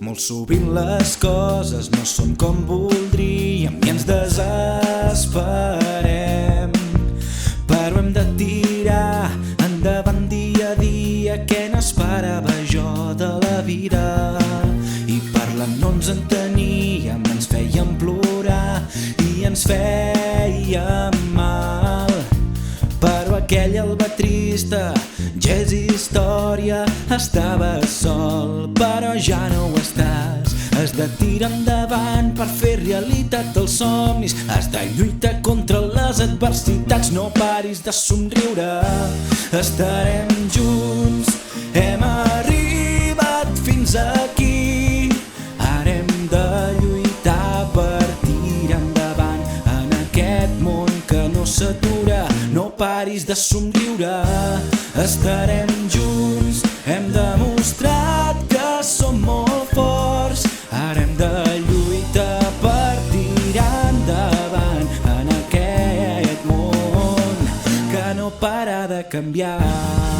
Molt sovint les coses no són com voldríem i ens desesperem, però hem de tirar endavant dia a dia. Què n'esperava jo de la vida? I parlant no ens enteníem, ens fèiem plorar i ens feia mal. Però aquell albatrista ja és història, estava sol, però ja no ho estàs. Has de tirar endavant per fer realitat els somnis, has de lluitar contra les adversitats, no paris de somriure, estarem junts, hem arribat fins aquí, ara hem de lluitar per tirar endavant en aquest món que no s'atura. No paris de somriure, estarem junts, hem demostrat que som molt forts, ara hem de lluitar per tirar endavant en aquest món que no para de canviar.